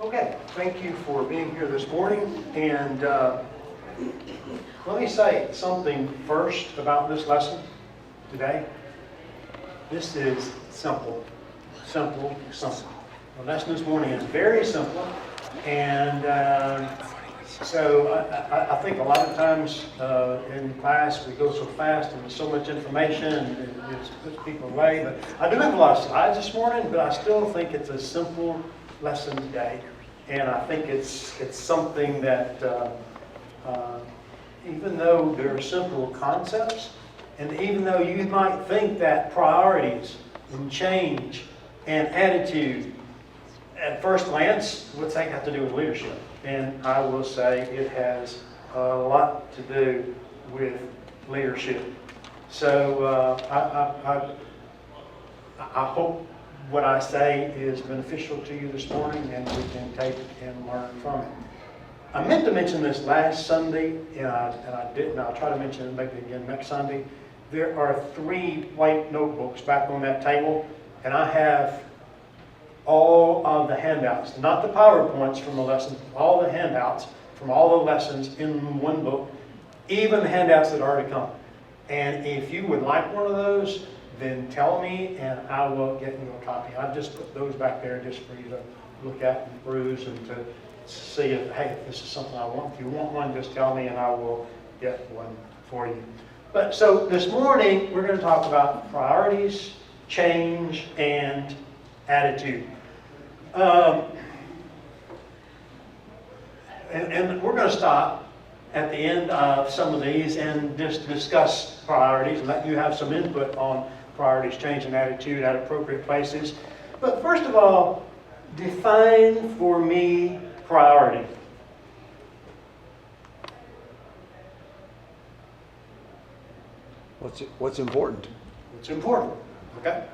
Okay, thank you for being here this morning. And let me say something first about this lesson today. This is simple, simple, simple. The lesson this morning is very simple. And so I think a lot of times in class we go so fast and there's so much information and it just puts people away. But I do have a lot of slides this morning, but I still think it's a simple lesson today. And I think it's something that even though there are simple concepts, and even though you might think that priorities and change and attitude at first glance, what's that got to do with leadership? And I will say it has a lot to do with leadership. So I hope what I say is beneficial to you this morning and we can take and learn from it. I meant to mention this last Sunday and I didn't. I'll try to mention it maybe again next Sunday. There are 3 white notebooks back on that table, and I have all of the handouts, not the PowerPoints from the lesson, all the handouts from all the lessons in one book, even the handouts that already come. And if you would like one of those, then tell me and I will get you a copy. I've just put those back there just for you to look at and peruse and to see if, hey, if this is something I want. If you want one, just tell me and I will get one for you. But so this morning, we're going to talk about priorities, change, and attitude. And we're going to stop at the end of some of these and just discuss priorities and let you have some input on priorities, change, and attitude at appropriate places. But first of all, define for me priority. What's important? What's important, okay?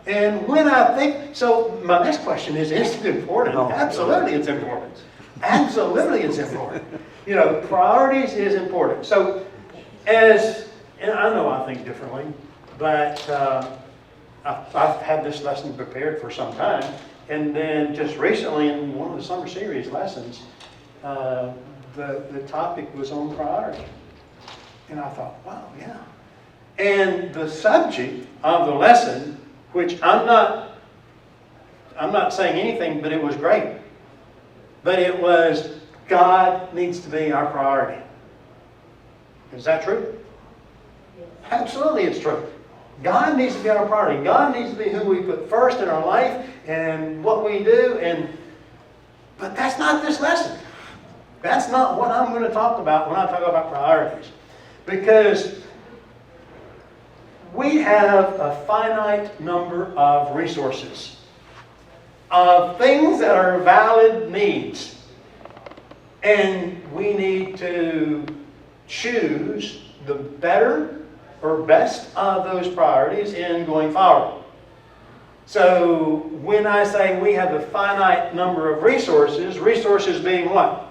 And when I think, so my next question is it important? No. Absolutely it's important. Absolutely it's important. You know, priorities is important. So and I know I think differently, but I've had this lesson prepared for some time. And then just recently in one of the summer series lessons, the topic was on priority. And I thought, wow, yeah. And the subject of the lesson, which I'm not saying anything, but it was great. But it was, God needs to be our priority. Is that true? Yes. Absolutely it's true. God needs to be our priority. God needs to be who we put first in our life and what we do. But that's not this lesson. That's not what I'm going to talk about when I talk about priorities. Because we have a finite number of resources, of things that are valid needs. And we need to choose the better or best of those priorities in going forward. So when I say we have a finite number of resources, resources being what?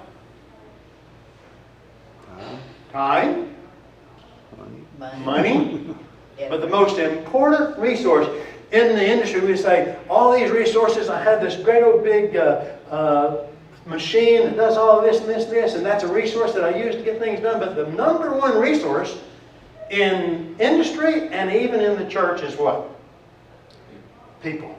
Time. Money. But the most important resource in the industry, we say, all these resources, I have this great old big machine that does all of this and this and this, and that's a resource that I use to get things done. But the number one resource in industry and even in the church is what? People.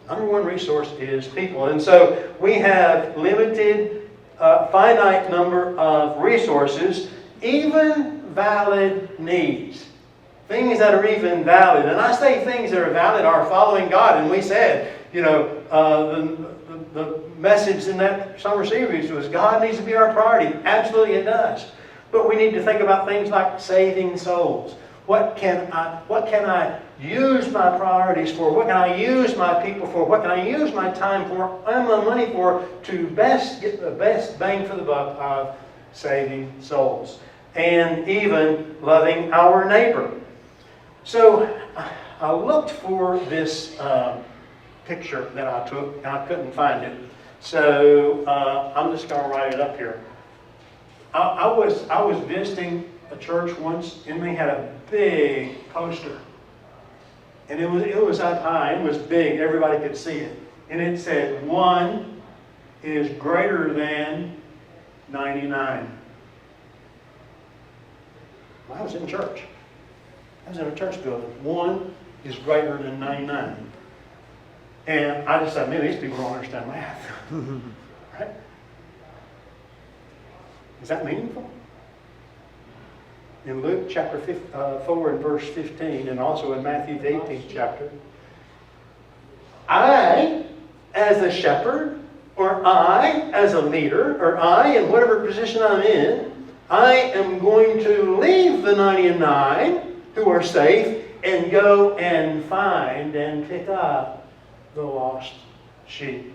Number one resource is people. And so we have limited, finite number of resources, even valid needs. Things that are even valid. And I say things that are valid are following God. And we said, you know, the message in that summer series was God needs to be our priority. Absolutely it does. But we need to think about things like saving souls. What can I use my priorities for? What can I use my people for? What can I use my time for and my money for to best get the best bang for the buck of saving souls? And even loving our neighbor. So I looked for this picture that I took and I couldn't find it. So I'm just going to write it up here. I was visiting a church once and they had a big poster. And it was up high, it was big, everybody could see it. And it said, 1, is greater than 99. I was in church. I was in a church building. 1 is greater than 99. And I just said, man, these people don't understand math. Right? Is that meaningful? In Luke chapter 4 and verse 15, and also in Matthew the 18th chapter, I, as a shepherd, or I, as a leader, or I, in whatever position I'm in, I am going to leave the 99 who are safe and go and find and pick up the lost sheep.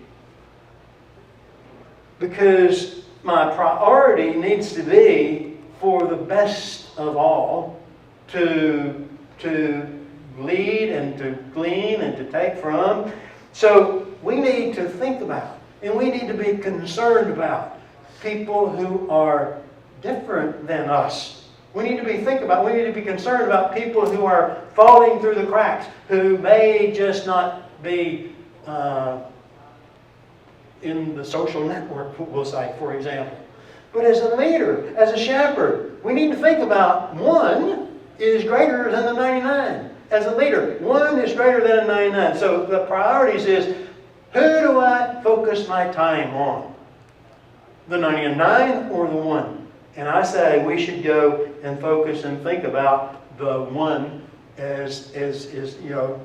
Because my priority needs to be for the best of all to lead and to glean and to take from. So we need to think about, and we need to be concerned about people who are different than us. We need to be concerned about people who are falling through the cracks, who may just not be in the social network, we'll say, for example. But as a leader, as a shepherd, we need to think about 1 is greater than the 99. As a leader, 1 is greater than a 99. So the priorities is, who do I focus my time on? The 99 or the 1? And I say we should go and focus and think about the 1 as you know,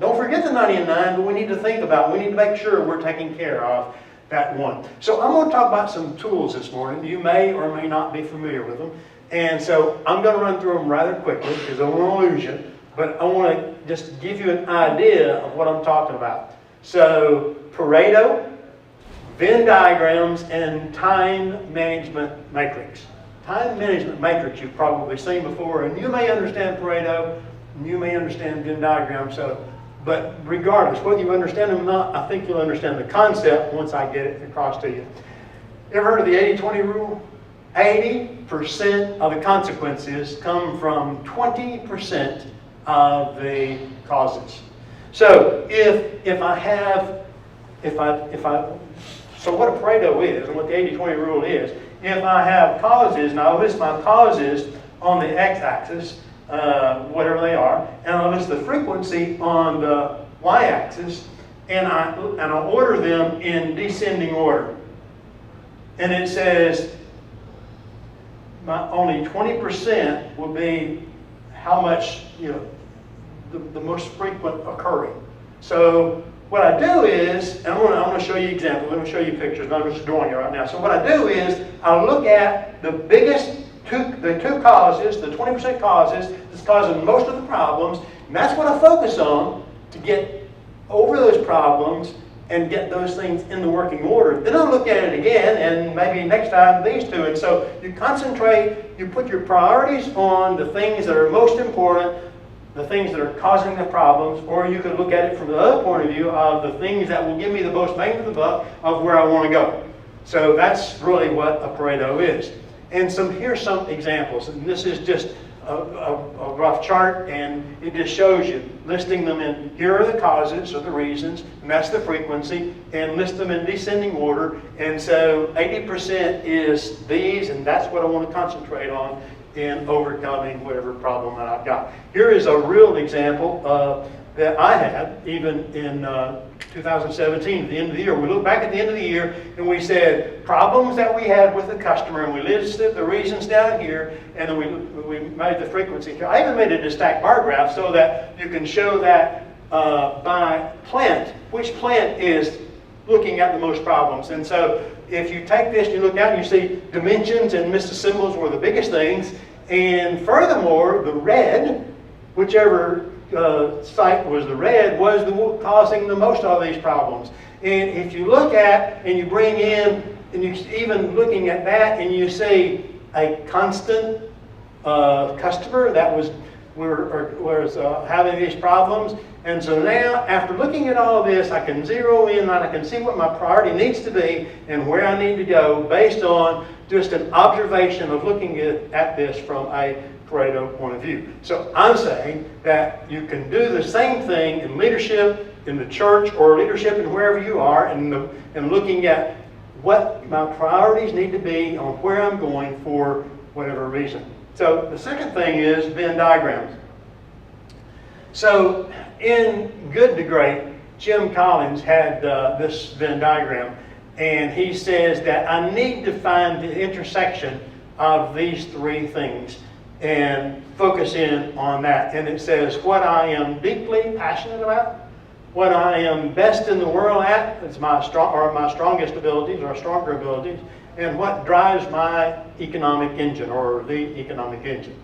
don't forget the 99, but we need to think about, we need to make sure we're taking care of that 1. So I'm going to talk about some tools this morning. You may or may not be familiar with them. And so I'm going to run through them rather quickly because I don't want to lose you. But I want to just give you an idea of what I'm talking about. So Pareto, Venn diagrams, and time management matrix. Time management matrix you've probably seen before, and you may understand Pareto, and you may understand Venn diagrams. But regardless, whether you understand them or not, I think you'll understand the concept once I get it across to you. You ever heard of the 80-20 rule? 80% of the consequences come from 20% of the causes. So so what a Pareto is and what the 80-20 rule is, if I have causes, and I'll list my causes on the x-axis, whatever they are, and I'll list the frequency on the y-axis, and I'll order them in descending order. And it says only 20% will be how much, the most frequent occurring. So what I do is, and I'm going to show you examples, I'm going to show you pictures, I'm just drawing it right now. So what I do is, I'll look at the biggest the two causes, the 20% causes that's causing most of the problems, and that's what I focus on to get over those problems and get those things in the working order. Then I'll look at it again, and maybe next time these two. And so you concentrate, you put your priorities on the things that are most important, the things that are causing the problems, or you could look at it from the other point of view of the things that will give me the most bang for the buck of where I want to go. So that's really what a Pareto is. And here's some examples. And this is just a rough chart, and it just shows you, listing them in, here are the causes or the reasons, and that's the frequency, and list them in descending order. And so 80% is these, and that's what I want to concentrate on in overcoming whatever problem that I've got. Here is a real example that I had even in 2017, at the end of the year. We looked back at the end of the year and we said problems that we had with the customer, and we listed the reasons down here, and then we made the frequency here. I even made it a stacked bar graph so that you can show that by plant, which plant is looking at the most problems. And so if you take this, you look out and you see dimensions and missed symbols were the biggest things. And furthermore, the red, whichever site was the red, was causing the most of these problems. And if you look at and you bring in, and you even looking at that, and you see a constant customer that was having these problems. And so now, after looking at all this, I can zero in and I can see what my priority needs to be and where I need to go based on just an observation of looking at this from a Pareto point of view. So I'm saying that you can do the same thing in leadership, in the church or leadership and wherever you are, and looking at what my priorities need to be on where I'm going for whatever reason. So the second thing is Venn diagrams. So in Good to Great, Jim Collins had this Venn diagram, and he says that I need to find the intersection of these three things and focus in on that. And it says what I am deeply passionate about, what I am best in the world at, is my strongest abilities or stronger abilities, and what drives my economic engine or the economic engine.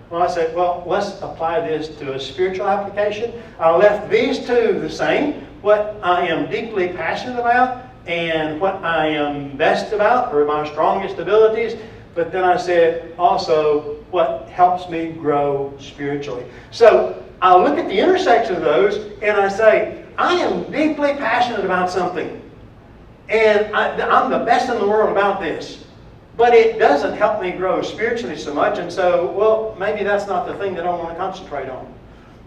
Well, I said, well, let's apply this to a spiritual application. I left these two the same, what I am deeply passionate about and what I am best about, or my strongest abilities. But then I said also what helps me grow spiritually. So I look at the intersection of those and I say, I am deeply passionate about something. And I'm the best in the world about this. But it doesn't help me grow spiritually so much. And so, well, maybe that's not the thing that I want to concentrate on.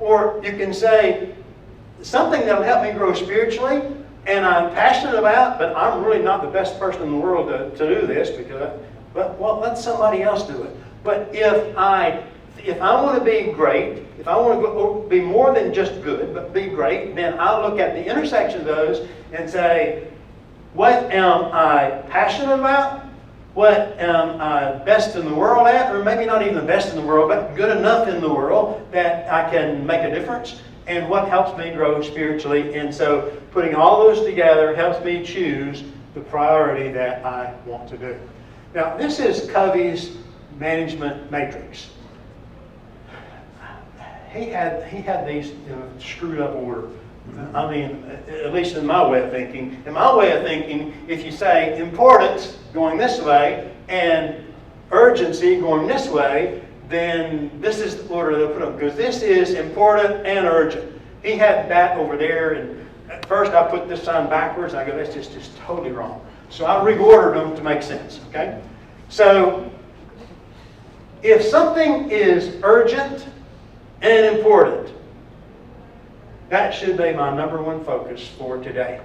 Or you can say, something that'll help me grow spiritually and I'm passionate about, but I'm really not the best person in the world to do this but let somebody else do it. But if I want to be great, if I want to be more than just good, but be great, then I'll look at the intersection of those and say, what am I passionate about? What am I best in the world at? Or maybe not even the best in the world, but good enough in the world that I can make a difference. And what helps me grow spiritually. And so putting all those together helps me choose the priority that I want to do. Now, this is Covey's management matrix. He had these in screwed up order. I mean, at least in my way of thinking. In my way of thinking, if you say importance going this way and urgency going this way, then this is the order they'll put them, because this is important and urgent. He had that over there, and at first I put this sign backwards, and I go, that's just totally wrong. So I reordered them to make sense, okay? So, if something is urgent and important, that should be my number one focus for today.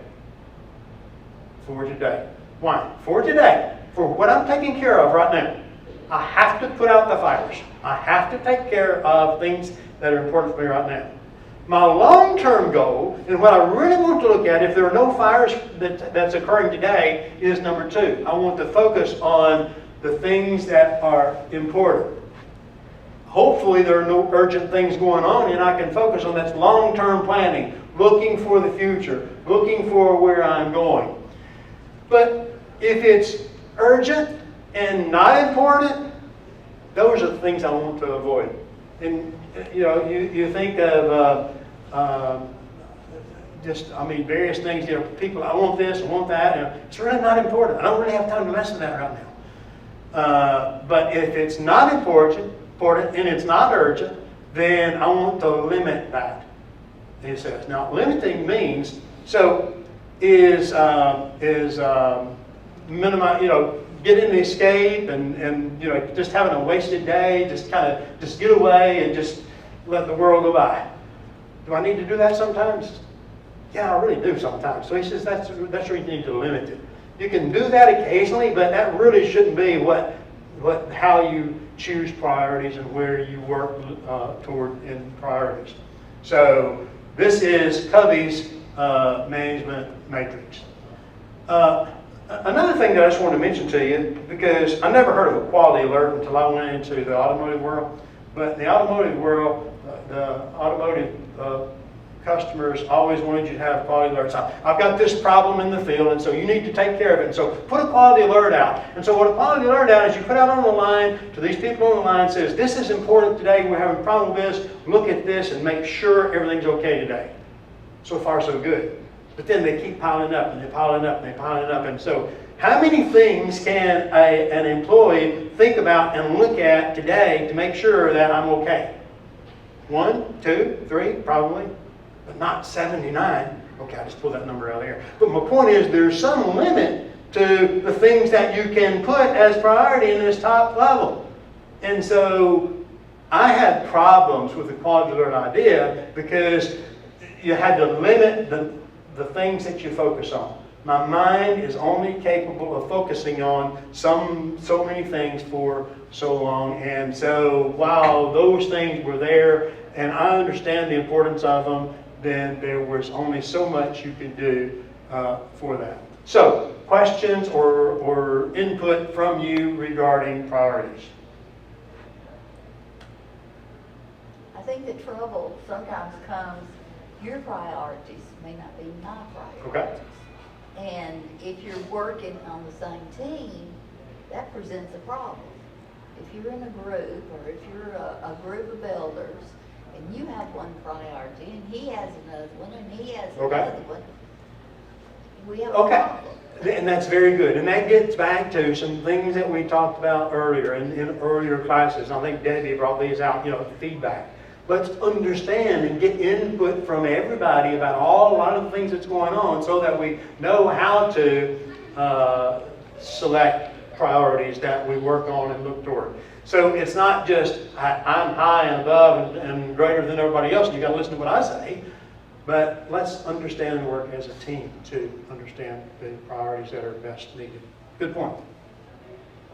For today. Why? For today. For what I'm taking care of right now. I have to put out the fires. I have to take care of things that are important for me right now. My long-term goal, and what I really want to look at, if there are no fires that's occurring today, is number two. I want to focus on the things that are important. Hopefully there are no urgent things going on, and I can focus on that long-term planning, looking for the future, looking for where I'm going. But if it's urgent and not important, those are the things I want to avoid. And you think of various things. People, I want this, I want that. It's really not important. I don't really have time to mess with that right now. But if it's not important and it's not urgent, then I want to limit that. He says. Now, limiting means minimize. Getting the escape and just having a wasted day, just get away and just let the world go by. Do I need to do that sometimes? Yeah, I really do sometimes. So he says that's where you need to limit it. You can do that occasionally, but that really shouldn't be how you choose priorities and where you work toward in priorities. So this is Covey's management matrix. Another thing that I just want to mention to you, because I never heard of a quality alert until I went into the automotive world, but in the automotive world, the automotive customers always wanted you to have quality alerts. I've got this problem in the field, and so you need to take care of it. And so put a quality alert out. And so what a quality alert out is you put out on the line to these people on the line, says, this is important today, we're having a problem with this, look at this and make sure everything's okay today. So far, so good. But then they keep piling up, and they're piling up, and they're piling up. And so how many things can an employee think about and look at today to make sure that I'm okay? 1, 2, 3, probably, but not 79. Okay, I just pulled that number out of there. But my point is there's some limit to the things that you can put as priority in this top level. And so I had problems with the quality alert idea because you had to limit the things that you focus on. My mind is only capable of focusing on so many things for so long. And so while those things were there, and I understand the importance of them, then there was only so much you could do for that. So, questions or input from you regarding priorities? I think the trouble sometimes comes, your priorities may not be my priorities. Okay. And if you're working on the same team, that presents a problem. If you're in a group, or if you're a group of elders, and you have one priority, and he has another one, and he has another one, we have a problem. And that's very good. And that gets back to some things that we talked about earlier in earlier classes. I think Debbie brought these out, feedback. Let's understand and get input from everybody about a lot of the things that's going on so that we know how to select priorities that we work on and look toward. So it's not just I'm high and above and greater than everybody else, and you've got to listen to what I say. But let's understand and work as a team to understand the priorities that are best needed. Good point.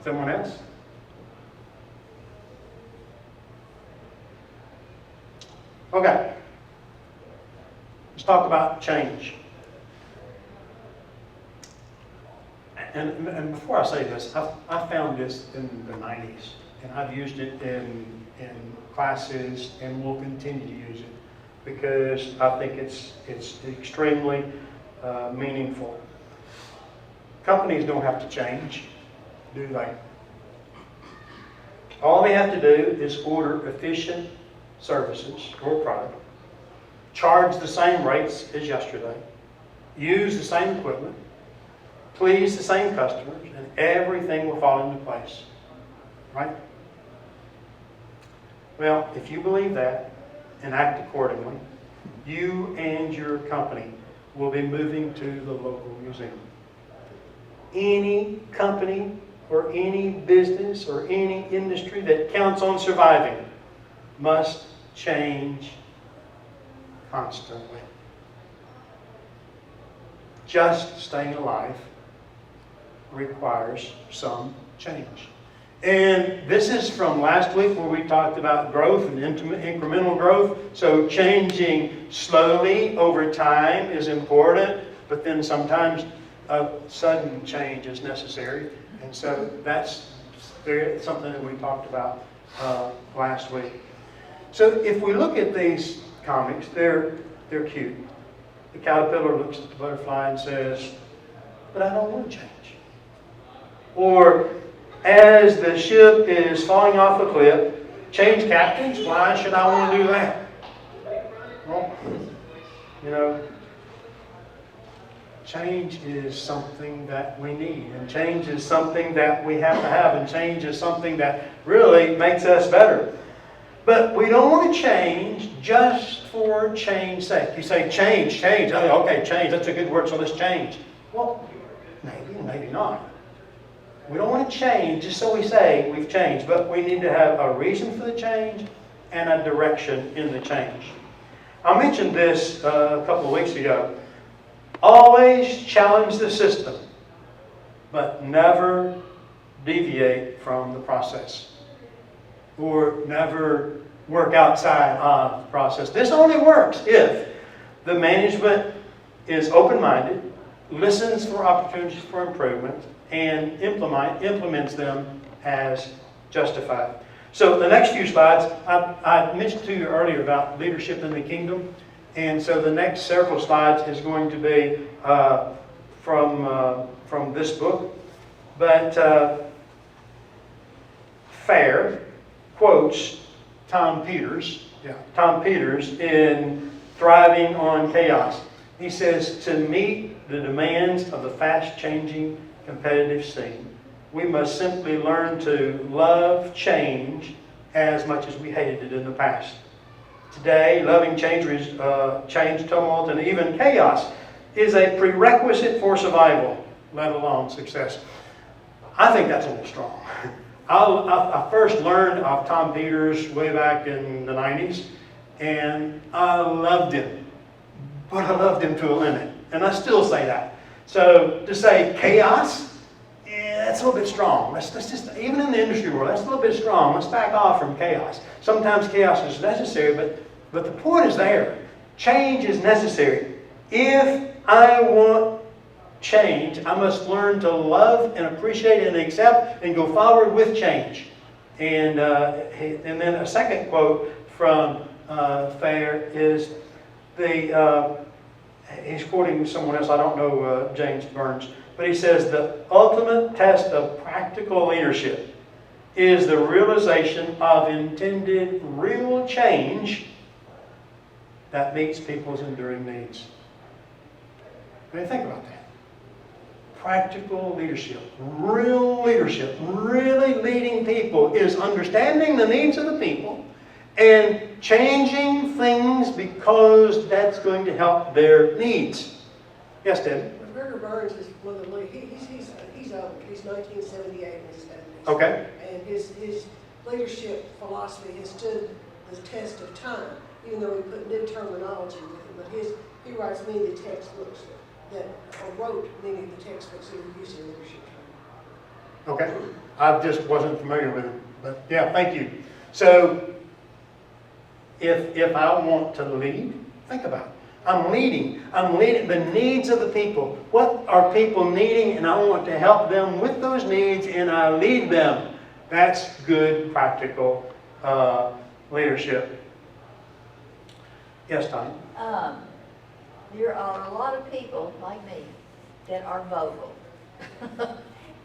Someone else? Okay. Let's talk about change. And before I say this, I found this in the 90s, and I've used it in classes and will continue to use it because I think it's extremely meaningful. Companies don't have to change, do they? All they have to do is order efficient services or product, charge the same rates as yesterday, use the same equipment, please the same customers, and everything will fall into place. Right? Well, if you believe that and act accordingly, you and your company will be moving to the local museum. Any company or any business or any industry that counts on surviving must change constantly. Just staying alive requires some change. And this is from last week where we talked about growth and incremental growth. So changing slowly over time is important, but then sometimes a sudden change is necessary. And so that's something that we talked about last week. So if we look at these comics, they're cute. The caterpillar looks at the butterfly and says, "But I don't want to change." Or as the ship is falling off a cliff, change captains, why should I want to do that? Well, change is something that we need, and change is something that we have to have, and change is something that really makes us better. But we don't want to change just for change's sake. You say, change. Oh, okay, change, that's a good word, so let's change. Well, maybe not. We don't want to change just so we say we've changed, but we need to have a reason for the change and a direction in the change. I mentioned this a couple of weeks ago. Always challenge the system, but never deviate from the process. Or never work outside of the process. This only works if the management is open-minded, listens for opportunities for improvement, and implements them as justified. So the next few slides, I mentioned to you earlier about leadership in the kingdom. And so the next several slides is going to be from this book. But Fair quotes Tom Peters in Thriving on Chaos. He says, to meet the demands of the fast-changing competitive scene, we must simply learn to love change as much as we hated it in the past. Today, loving change, tumult, and even chaos is a prerequisite for survival, let alone success. I think that's a little strong. I first learned of Tom Peters way back in the 90s, and I loved him. but I loved him to a limit. And I still say that. So to say chaos, yeah, that's a little bit strong. Let's just, even in the industry world, that's a little bit strong. Let's back off from chaos. Sometimes chaos is necessary, but the point is there. Change is necessary. If I want change, I must learn to love and appreciate and accept and go forward with change. And then a second quote from Thayer is he's quoting someone else, I don't know James Burns, but he says the ultimate test of practical leadership is the realization of intended real change that meets people's enduring needs. What do you think about that? Practical leadership, really leading people is understanding the needs of the people and changing things because that's going to help their needs. Yes, Debbie? Gregor Burns is one of the he's old. He's 1978 in his 70s. Okay. And his leadership philosophy has stood the test of time, even though we put new terminology with it. But he writes many of the textbooks wrote many of the textbooks that are used in leadership training. Okay. I just wasn't familiar with it. But yeah, thank you. So if I want to lead, think about it. I'm leading the needs of the people. What are people needing? And I want to help them with those needs, and I lead them. That's good, practical leadership. Yes, Tom? There are a lot of people like me that are vocal.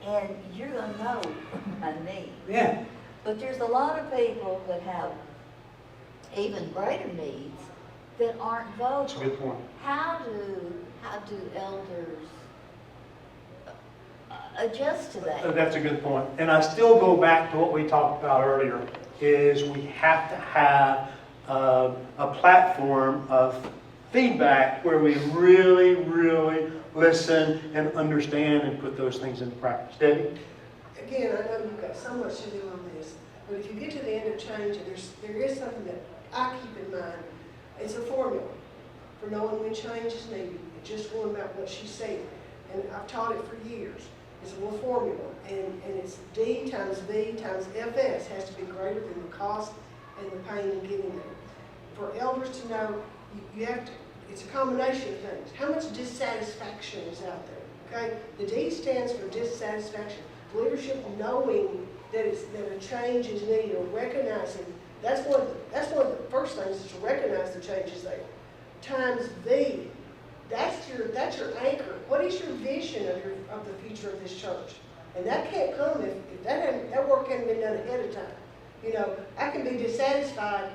And you're going to know my needs. Yeah. But there's a lot of people that have even greater needs that aren't vocal. That's a good point. How do elders adjust to that? That's a good point. And I still go back to what we talked about earlier, is we have to have a platform of feedback where we really listen and understand and put those things into practice. Debbie? Again, I know you've got so much to do on this, but if you get to the end of change, and there is something that I keep in mind. It's a formula for knowing when change is needed. It's just going about what she said. And I've taught it for years. It's a little formula. And it's D times V times FS has to be greater than the cost and the pain in getting there. For elders to know, you have to, it's a combination of things. How much dissatisfaction is out there? Okay? The D stands for dissatisfaction. Leadership knowing that a change is needed, or recognizing. That's one of the first things, is to recognize the changes there. Times V, that's your anchor. What is your vision of the future of this church? And that can't come if that work hasn't been done ahead of time. You know, I can be dissatisfied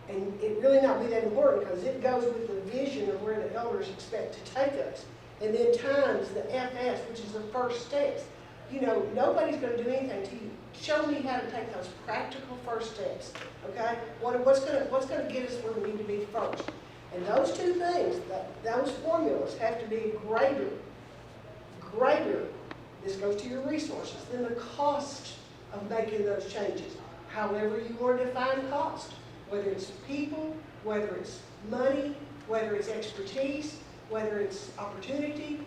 and it really not be that important because it goes with the vision of where the elders expect to take us. And then times the FS, which is the first steps. You know, nobody's going to do anything to you. Show me how to take those practical first steps. Okay? What's going to get us where we need to be first? And those two things, those formulas have to be greater. This goes to your resources than the cost of making those changes. However you want to define cost, whether it's people, whether it's money, whether it's expertise, whether it's opportunity,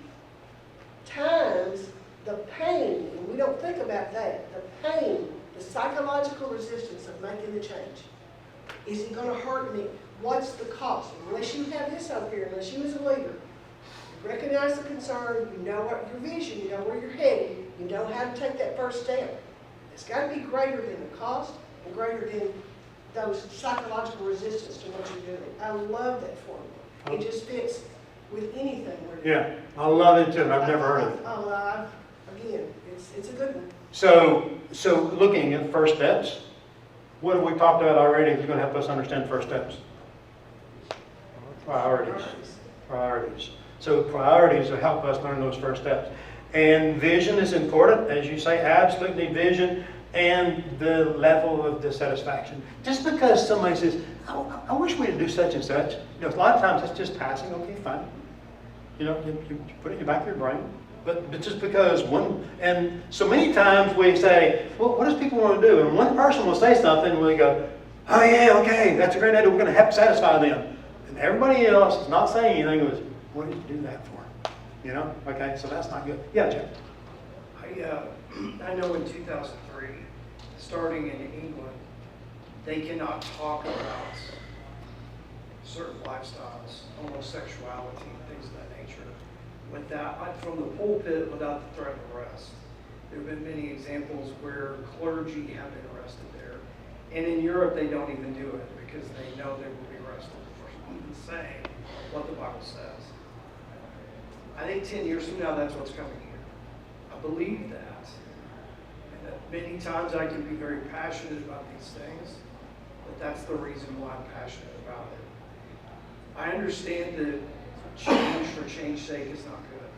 times the pain, and we don't think about that, the pain, the psychological resistance of making the change. Is it going to hurt me? What's the cost? Unless you have this up here, unless you as a leader, you recognize the concern, you know what your vision, you know where you're headed, you know how to take that first step. It's got to be greater than the cost and greater than those psychological resistance to what you're doing. I love that formula. It just fits with anything. Yeah, I love it too. I've never heard of it. Again, it's a good one. So looking at first steps, what have we talked about already is going to help us understand first steps? Priorities. So priorities will help us learn those first steps. And vision is important, as you say, absolutely vision and the level of dissatisfaction. Just because somebody says, I wish we could do such and such, you know, a lot of times it's just passing, okay, fine. You know, you put it in the back of your brain. But just because and so many times we say, well, what does people want to do? And one person will say something and we go, oh yeah, okay, that's a great idea, we're going to have to satisfy them. And everybody else is not saying anything, goes, what did you do that for? You know, okay, so that's not good. Yeah, Jeff. I know in 2003, starting in England, they cannot talk about certain lifestyles, homosexuality, things of that nature, from the pulpit without the threat of arrest. There have been many examples where clergy have been arrested there. And in Europe, they don't even do it because they know they will be arrested for even saying what the Bible says. I think 10 years from now, that's what's coming here. I believe that. And that many times I can be very passionate about these things, but that's the reason why I'm passionate about it. I understand that change for change's sake is not good.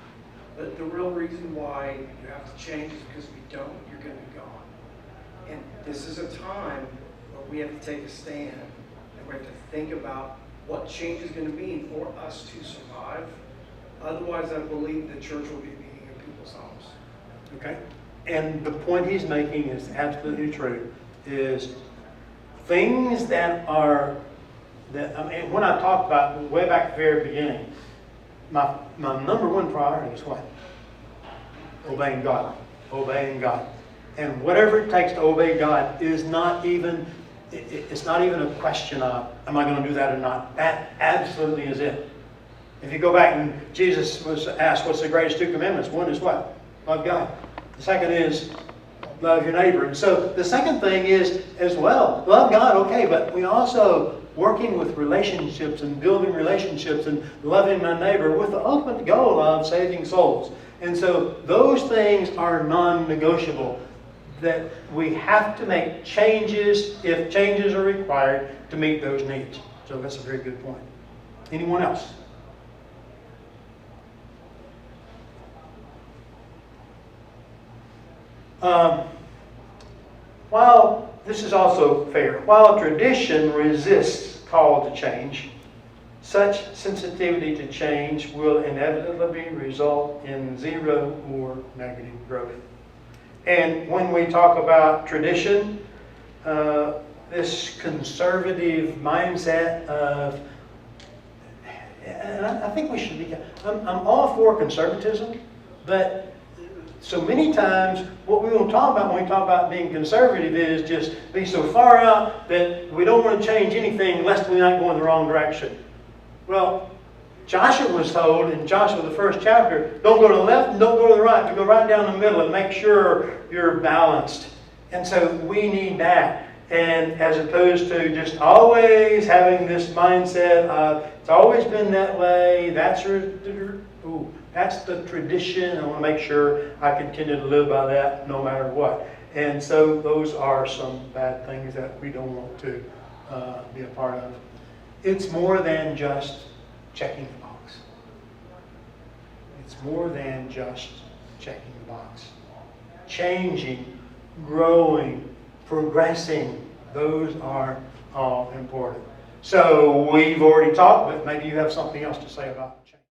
But the real reason why you have to change is because if you don't, you're going to be gone. And this is a time where we have to take a stand and we have to think about what change is going to mean for us to survive. Otherwise, I believe the church will be meeting in people's homes. Okay? And the point he's making is absolutely true, is things that are, when I talked about way back at the very beginning, my number one priority is what? Obeying God. Obeying God. And whatever it takes to obey God is not even, it's not even a question of, am I going to do that or not? That absolutely is it. If you go back and Jesus was asked, what's the greatest two commandments? One is what? Love God. The second is love your neighbor. And so the second thing is as well, love God, okay, but we also working with relationships and building relationships and loving my neighbor with the ultimate goal of saving souls. And so those things are non-negotiable, that we have to make changes if changes are required to meet those needs. So that's a very good point. Anyone else? While this is also fair, while tradition resists call to change, such sensitivity to change will inevitably result in zero or negative growth. And when we talk about tradition, this conservative mindset of, and I think we should be, I'm all for conservatism, but so many times, what we will talk about when we talk about being conservative is just be so far out that we don't want to change anything lest we not go in the wrong direction. Well, Joshua was told in Joshua the first chapter, don't go to the left and don't go to the right, but go right down the middle and make sure you're balanced. And so we need that. And as opposed to just always having this mindset of, it's always been that way, that's the tradition, I want to make sure I continue to live by that no matter what. And so those are some bad things that we don't want to be a part of. It's more than just checking the box. It's more than just checking the box. Changing, growing, progressing, those are all important. So we've already talked, but maybe you have something else to say about it.